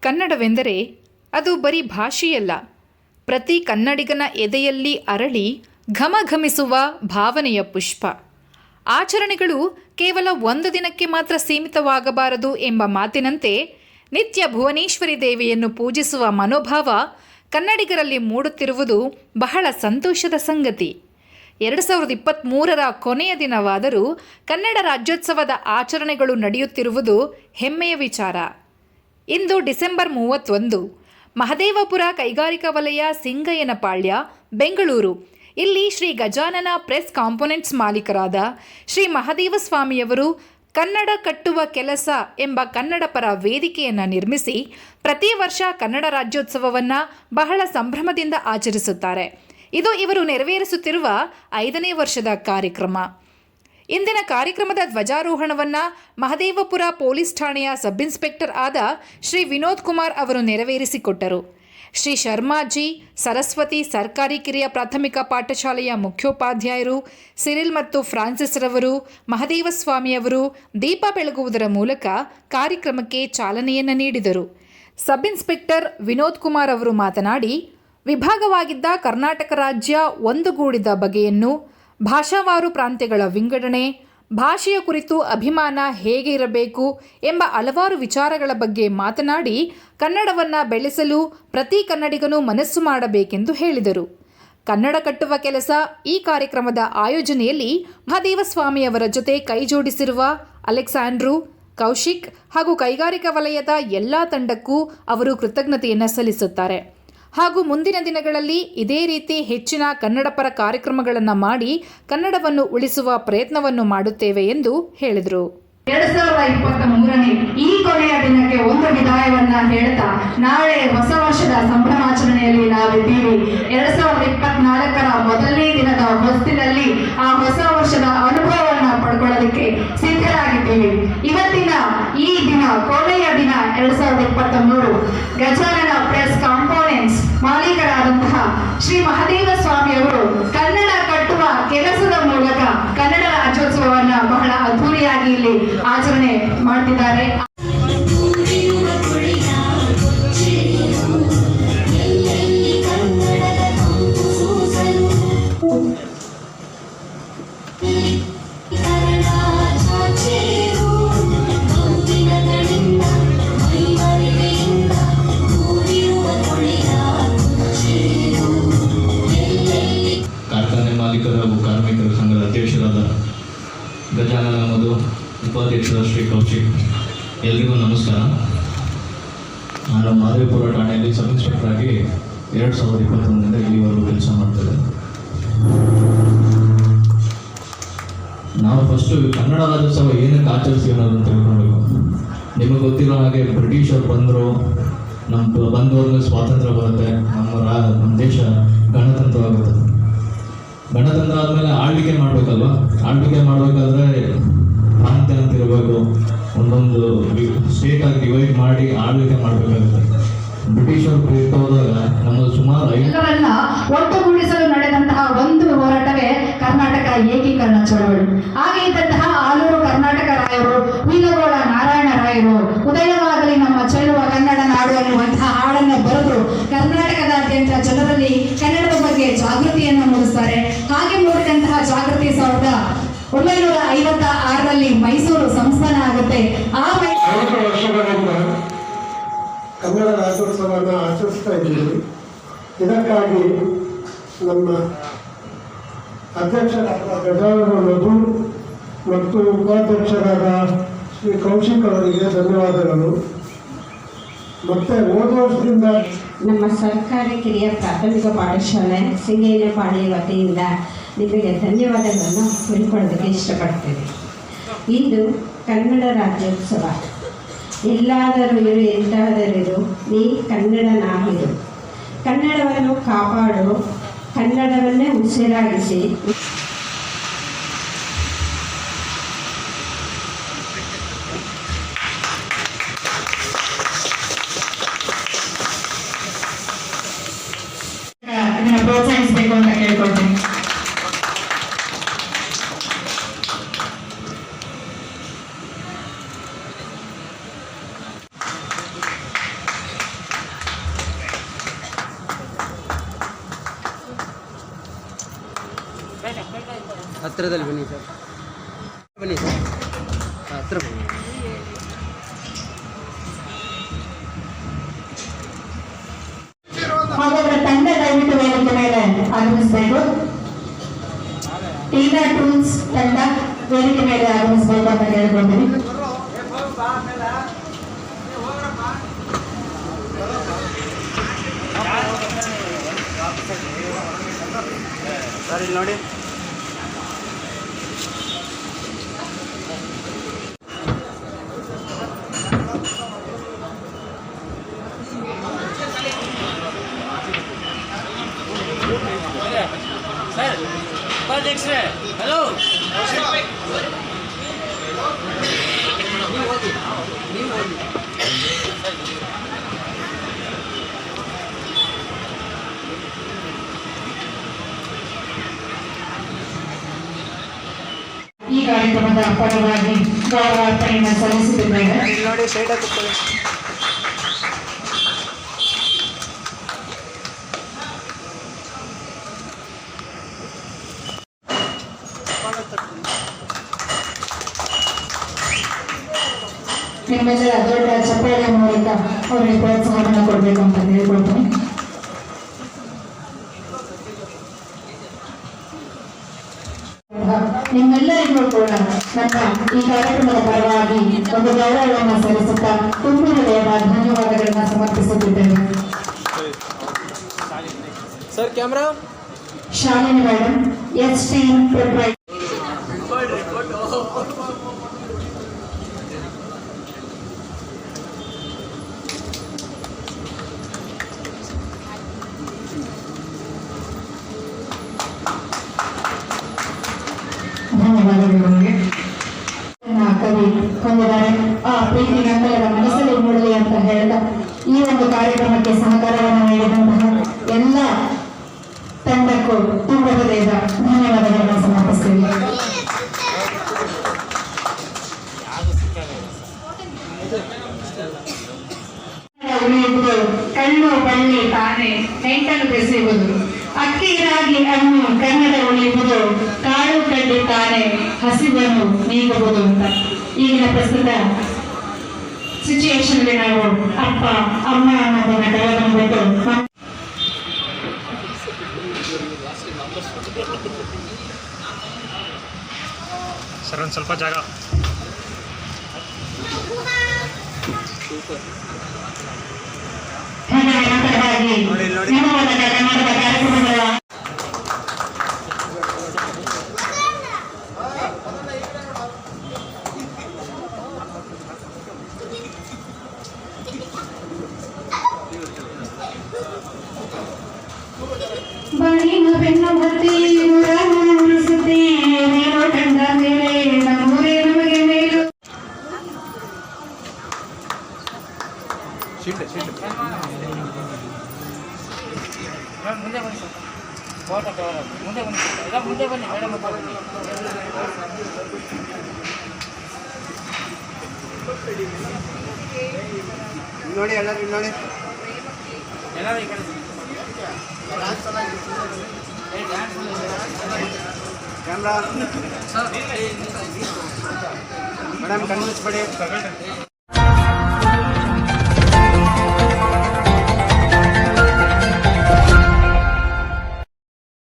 ಕನ್ನಡವೆಂದರೆ ಅದು ಬರೀ ಭಾಷೆಯಲ್ಲ, ಪ್ರತಿ ಕನ್ನಡಿಗನ ಎದೆಯಲ್ಲಿ ಅರಳಿ ಘಮಘಮಿಸುವ ಭಾವನೆಯ ಪುಷ್ಪ. ಆಚರಣೆಗಳು ಕೇವಲ ಒಂದು ದಿನಕ್ಕೆ ಮಾತ್ರ ಸೀಮಿತವಾಗಬಾರದು ಎಂಬ ಮಾತಿನಂತೆ ನಿತ್ಯ ಭುವನೇಶ್ವರಿ ದೇವಿಯನ್ನು ಪೂಜಿಸುವ ಮನೋಭಾವ ಕನ್ನಡಿಗರಲ್ಲಿ ಮೂಡುತ್ತಿರುವುದು ಬಹಳ ಸಂತೋಷದ ಸಂಗತಿ. 2023ರ ಕೊನೆಯ ದಿನವಾದರೂ ಕನ್ನಡ ರಾಜ್ಯೋತ್ಸವದ ಆಚರಣೆಗಳು ನಡೆಯುತ್ತಿರುವುದು ಹೆಮ್ಮೆಯ ವಿಚಾರ. ಇಂದು ಡಿಸೆಂಬರ್ 31, ಮಹದೇವಪುರ ಕೈಗಾರಿಕಾ ವಲಯ, ಸಿಂಗಯ್ಯನಪಾಳ್ಯ, ಬೆಂಗಳೂರು. ಇಲ್ಲಿ ಶ್ರೀ ಗಜಾನನ ಪ್ರೆಸ್ ಕಾಂಪೋನೆಂಟ್ಸ್ ಮಾಲೀಕರಾದ ಶ್ರೀ ಮಹದೇವ ಸ್ವಾಮಿಯವರು ಕನ್ನಡ ಕಟ್ಟುವ ಕೆಲಸ ಎಂಬ ಕನ್ನಡಪರ ವೇದಿಕೆಯನ್ನು ನಿರ್ಮಿಸಿ ಪ್ರತಿ ವರ್ಷ ಕನ್ನಡ ರಾಜ್ಯೋತ್ಸವವನ್ನು ಬಹಳ ಸಂಭ್ರಮದಿಂದ ಆಚರಿಸುತ್ತಾರೆ. ಇದು ಇವರು ನೆರವೇರಿಸುತ್ತಿರುವ 5ನೇ ವರ್ಷದ ಕಾರ್ಯಕ್ರಮ. ಇಂದಿನ ಕಾರ್ಯಕ್ರಮದ ಧ್ವಜಾರೋಹಣವನ್ನು ಮಹದೇವಪುರ ಪೊಲೀಸ್ ಠಾಣೆಯ ಸಬ್ ಇನ್ಸ್ಪೆಕ್ಟರ್ ಆದ ಶ್ರೀ ವಿನೋದ್ ಕುಮಾರ್ ಅವರು ನೆರವೇರಿಸಿಕೊಟ್ಟರು. ಶ್ರೀ ಶರ್ಮಾಜಿ ಸರಸ್ವತಿ ಸರ್ಕಾರಿ ಕಿರಿಯ ಪ್ರಾಥಮಿಕ ಪಾಠಶಾಲೆಯ ಮುಖ್ಯೋಪಾಧ್ಯಾಯರು ಸಿರಿಲ್ ಮತ್ತು ಫ್ರಾನ್ಸಿಸ್ ರವರು ಮಹದೇವಸ್ವಾಮಿಯವರು ದೀಪ ಬೆಳಗುವುದರ ಮೂಲಕ ಕಾರ್ಯಕ್ರಮಕ್ಕೆ ಚಾಲನೆಯನ್ನು ನೀಡಿದರು. ಸಬ್ ಇನ್ಸ್ಪೆಕ್ಟರ್ ವಿನೋದ್ ಕುಮಾರ್ ಅವರು ಮಾತನಾಡಿ, ವಿಭಾಗವಾಗಿದ್ದ ಕರ್ನಾಟಕ ರಾಜ್ಯ ಒಂದುಗೂಡಿದ ಬಗೆಯನ್ನು, ಭಾಷಾವಾರು ಪ್ರಾಂತ್ಯಗಳ ವಿಂಗಡಣೆ, ಭಾಷೆಯ ಕುರಿತು ಅಭಿಮಾನ ಹೇಗೆ ಇರಬೇಕು ಎಂಬ ಹಲವಾರು ವಿಚಾರಗಳ ಬಗ್ಗೆ ಮಾತನಾಡಿ ಕನ್ನಡವನ್ನು ಬೆಳೆಸಲು ಪ್ರತಿ ಕನ್ನಡಿಗನೂ ಮನಸ್ಸು ಮಾಡಬೇಕೆಂದು ಹೇಳಿದರು. ಕನ್ನಡ ಕಟ್ಟುವ ಕೆಲಸ ಈ ಕಾರ್ಯಕ್ರಮದ ಆಯೋಜನೆಯಲ್ಲಿ ಮಹದೇವಸ್ವಾಮಿಯವರ ಜೊತೆ ಕೈಜೋಡಿಸಿರುವ ಅಲೆಕ್ಸಾಂಡ್ರು, ಕೌಶಿಕ್ ಹಾಗೂ ಕೈಗಾರಿಕಾ ವಲಯದ ಎಲ್ಲ ತಂಡಕ್ಕೂ ಅವರು ಕೃತಜ್ಞತೆಯನ್ನು ಸಲ್ಲಿಸುತ್ತಾರೆ. ಹಾಗೂ ಮುಂದಿನ ದಿನಗಳಲ್ಲಿ ಇದೇ ರೀತಿ ಹೆಚ್ಚಿನ ಕನ್ನಡಪರ ಕಾರ್ಯಕ್ರಮಗಳನ್ನು ಮಾಡಿ ಕನ್ನಡವನ್ನು ಉಳಿಸುವ ಪ್ರಯತ್ನವನ್ನು ಮಾಡುತ್ತೇವೆ ಎಂದು ಹೇಳಿದರು. 2023ನೇ ಈ ಕೊನೆಯ ದಿನಕ್ಕೆ ಒಂದು ವಿದಾಯವನ್ನ ಹೇಳ್ತಾ ನಾಳೆ ಹೊಸ ವರ್ಷದ ಸಂಭ್ರಮಾಚರಣೆಯಲ್ಲಿ ನಾವಿದ್ದೀವಿ. 2024ರ ಮೊದಲನೇ ದಿನದ ಹೊಸ್ತಿನಲ್ಲಿ ಆ ಹೊಸ ವರ್ಷದ ಅನುಭವವನ್ನ ಪಡ್ಕೊಳ್ಳೋದಕ್ಕೆ ಸಿದ್ಧರಾಗಿದ್ದೀವಿ. ಇವತ್ತಿನ ಈ ದಿನ ಕೊನೆಯ ದಿನ 2023 ಗಜಾನನ ಪ್ರೆಸ್ ಕಾಂಪೋನೆಂಟ್ಸ್ ಮಾಲೀಕರಾದಂತಹ ಶ್ರೀ ಮಹದೇವ ಸ್ವಾಮಿಯವರು ಕನ್ನಡ ಕಟ್ಟುವ ಕೆಲಸದ ಮೂಲಕ ಕನ್ನಡ ರಾಜ್ಯೋತ್ಸವವನ್ನ ಬಹಳ ಅದ್ಧೂರಿಯಾಗಿ ಇಲ್ಲಿ ಆಚರಣೆ ಮಾಡ್ತಿದ್ದಾರೆ. ಕಾರ್ಖಾನೆ ಮಾಲೀಕರ ಹಾಗೂ ಕಾರ್ಮಿಕರ ಸಂಘದ ಅಧ್ಯಕ್ಷರಾದ ಗಜಾನನ ಮಧು, ಉಪಾಧ್ಯಕ್ಷರ ಶ್ರೀ ಕೌಶಿಕ್, ಎಲ್ರಿಗೂ ನಮಸ್ಕಾರ. ನಾನು ಮಹದೇವಪುರ ಠಾಣೆಯಲ್ಲಿ ಸಬ್ ಇನ್ಸ್ಪೆಕ್ಟರ್ ಆಗಿ 2021ರಿಂದ ಇಲ್ಲಿವರೆಗೂ ಕೆಲಸ ಮಾಡ್ತೇವೆ. ನಾವು ಫಸ್ಟು ಕನ್ನಡ ರಾಜ್ಯೋತ್ಸವ ಏನಕ್ಕೆ ಆಚರಿಸ್ತೀವಿ ಅನ್ನೋದನ್ನು ತಿಳ್ಕೊಳ್ಬೇಕು. ನಿಮಗೆ ಗೊತ್ತಿರೋ ಹಾಗೆ ಬ್ರಿಟಿಷರು ಬಂದರು, ಬಂದವ್ರಿಗೆ ಸ್ವಾತಂತ್ರ್ಯ ಬರುತ್ತೆ, ನಮ್ಮ ದೇಶ ಗಣತಂತ್ರವಾಗುತ್ತೆ. ಗಣತಂತ್ರ ಆದಮೇಲೆ ಆಳ್ವಿಕೆ ಮಾಡಬೇಕಲ್ವ. ಆಳ್ವಿಕೆ ಮಾಡಬೇಕಾದ್ರೆ ಪ್ರಾಂತ್ಯ ಅಂತ ಇರಬೇಕು, ಒಂದೊಂದು ಸ್ಟೇಟಾಗಿ ಡಿವೈಡ್ ಮಾಡಿ ಆಳ್ವಿಕೆ ಮಾಡಬೇಕಾಗುತ್ತೆ. ಬ್ರಿಟಿಷರು ಹೋದಾಗ ನಮ್ಮದು ಸುಮಾರು ಒಟ್ಟುಗೂಡಿಸಲು ನಡೆದಂತಹ ಒಂದು ಹೋರಾಟವೇ ಕರ್ನಾಟಕ ಏಕೀಕರಣ ಚಳವಳಿ. ಹಾಗೆ ಇದ್ದಂತಹ ಆಲೂರು ಕರ್ನಾಟಕ ರಾಯರು, ಹುಯಿಲಗೋಳ ನಾರಾಯಣ ರಾಯರು ಉದಯವಾಗಲಿ ನಮ್ಮ ಚೆಲುವ ಕನ್ನಡ ನಾಡು ಅನ್ನುವಂತಹ ಹಾಡನ್ನು ಬರೆದು ಕರ್ನಾಟಕದಾದ್ಯಂತ ಜನರಲ್ಲಿ ಕನ್ನಡದ ಬಗ್ಗೆ ಜಾಗೃತಿಯನ್ನು ಮೂಡಿಸ್ತಾರೆ. ಹಾಗೆ ಮೂಡಿದಂತಹ ಜಾಗೃತಿ 1956ರಲ್ಲಿ ಮೈಸೂರು ಸಂಸ್ಥಾನ ಆಗುತ್ತೆ. ಆ ವರ್ಷಗಳಿಂದ ಕನ್ನಡ ರಾಜ್ಯೋತ್ಸವವನ್ನು ಆಚರಿಸ್ತಾ ಇದ್ದೀವಿ. ಇದಕ್ಕಾಗಿ ನಮ್ಮ ಅಧ್ಯಕ್ಷರಾದ ಗಜಾನನ ಮಧು ಮತ್ತು ಉಪಾಧ್ಯಕ್ಷರಾದ ಶ್ರೀ ಕೌಶಿಕ್ ಅವರಿಗೆ ಧನ್ಯವಾದಗಳು. ಮತ್ತೆ ಹೋದ ವರ್ಷದಿಂದ ನಮ್ಮ ಸರ್ಕಾರಿ ಕಿರಿಯ ಪ್ರಾಥಮಿಕ ಪಾಠಶಾಲೆ ಸಿಂಗಯ್ಯನಪಾಳ್ಯ ವತಿಯಿಂದ ನಿಮಗೆ ಧನ್ಯವಾದಗಳನ್ನು ಹೇಳ್ಕೊಳ್ಳೋದಕ್ಕೆ ಇಷ್ಟಪಡ್ತೇವೆ. ಇಂದು ಕನ್ನಡ ರಾಜ್ಯೋತ್ಸವ. ಎಲ್ಲಾದರೂ ಇರು ಎಂತಾದರೂ ನೀ ಕನ್ನಡನಾಗಿರು, ಕನ್ನಡವನ್ನು ಕಾಪಾಡು, ಕನ್ನಡವನ್ನೇ ಉಸಿರಾಗಿಸಿ ಪ್ರೋತ್ಸಾಹಿಸಬೇಕು ಅಂತ ಕೇಳ್ಕೊಳ್ತೀನಿ. ಹತ್ರದಲ್ಲಿ ಬನ್ನಿ ಸರ್, ಬನ್ನಿ ಸರ್, ಹತ್ರ ಬನ್ನಿ. ಹಾಗಾದ್ರೆ ತಂಡ ದಯವಿಟ್ಟು ವೇದಿಕೆ ಮೇಲೆ ಆಗಮಿಸಬೇಕು. ಟೀನಾ ಟೂಲ್ಸ್ ತಂಡ ವೇದಿಕೆ ಮೇಲೆ ಆಗಮಿಸಬೇಕು ಅಂತ ಕೇಳ್ಕೊಳ್ತೀನಿ. ಸರ್ ಇಲ್ಲಿ ನೋಡಿ. ಸರ್ ಉಪಾಧ್ಯಕ್ಷರೇ, ಹಲೋ. ಈ ಕಾರ್ಯಕ್ರಮದ ಪರವಾಗಿ ಗೌರವಾರ್ಪಣೆಯನ್ನು ಸಲ್ಲಿಸುತ್ತಿದ್ದೇವೆ. ಇಲ್ಲಿ ನೋಡಿ, ಸೈಡ್ ಹಾಕಿಕೊಳ್ಳಿ. ನಿಮ್ಮೆಲ್ಲರ ದೊಡ್ಡ ಚಪ್ಪಾಳೆ ಮೂಲಕ ಅವರಿಗೆ ಪ್ರೋತ್ಸಾಹವನ್ನು ಕೊಡಬೇಕು ಅಂತ ಹೇಳ್ಕೊಳ್ತೀನಿ. ನಿಮ್ಮೆಲ್ಲರಿಗೂ ಕೂಡ ನಮ್ಮ ಈ ಕಾರ್ಯಕ್ರಮದ ಪರವಾಗಿ ಒಂದು ಗೌರವವನ್ನು ಸಲ್ಲಿಸುತ್ತಾ ತುಂಬ ಹೃದಯದ ಧನ್ಯವಾದಗಳನ್ನ ಸಮರ್ಪಿಸುತ್ತಿದ್ದೇವೆ. Sir camera. Shalini madam, ST proprietor. ಧನ್ಯವಾದಗಳು. ಕವಿ ಹೊಂದಿದ್ದಾರೆ. ಆ ಪ್ರೀತಿ ನಮ್ಮೆಲ್ಲರ ಮನಸ್ಸಲ್ಲಿ ಮೂಡಲಿ ಅಂತ ಹೇಳಿದ ಈ ಒಂದು ಕಾರ್ಯಕ್ರಮಕ್ಕೆ ಸಹಕಾರವನ್ನು ನೀಡಿದಂತಹ ಎಲ್ಲ ತಂಡಕ್ಕೂ ತುಂಬ ಹೃದಯದ ಧನ್ಯವಾದಗಳನ್ನು ಸಮರ್ಪಿಸ್ತೇವೆ. ಉಳಿಯುವುದು ಕಣ್ಣು ಬಳ್ಳಿ ತಾನೆ ನೆಂಟನ್ನು ಬೆಸೆಯುವುದು, ಅಕ್ಕಿ ರಾಗಿ ಅನ್ನು ಕನ್ನಡ ಉಳಿಯುವುದು, ಕಾಳು ಕಡ್ಡಿ ತಾನೆ ಹಸಿವನ್ನು ನೀಗುವುದು ಅಂತ ಈಗಿನ ಪ್ರಸ್ತುತ ಸಿಚುಯೇಷನ್ ನಾವು ಅಪ್ಪ ಅಮ್ಮ ಅನ್ನೋದನ್ನ ಕೆಳಗೊಂಡ್ಬಿಟ್ಟು ಸರ್ ಒಂದು ಸ್ವಲ್ಪ ಜಾಗ. ಕರ್ನಾಟಕದ ಕಾರ್ಯಕ್ರಮಗಳ ಬಣ್ಣಿನ ಬೆನ್ನು ಹತ್ತಿ ಉಳಿಸುತ್ತಿ ನೀನು ಕಂಡ ಮೇಲೆ ನಮ್ಮೂರೇ ನಮಗೆ ಮೇಲು. ಮುಂದೆ ಬನ್ನಿ ಸರ್, ಫೋಟೋ ಮುಂದೆ ಬನ್ನಿ ಸರ್, ಎಲ್ಲ ಮುಂದೆ ಬನ್ನಿ ಮೇಡಮ್ ಹತ್ರ ಬನ್ನಿ. ನೋಡಿ ಎಲ್ಲರೂ ಇಲ್ಲಿ ನೋಡಿ. ಎಲ್ಲರೂ ಈ ಕಡೆ ಕ್ಯಾಮ್ರಾ. ಮೇಡಮ್ ಕಣ್ಣು ಮುಚ್ಚಬೇಡಿ.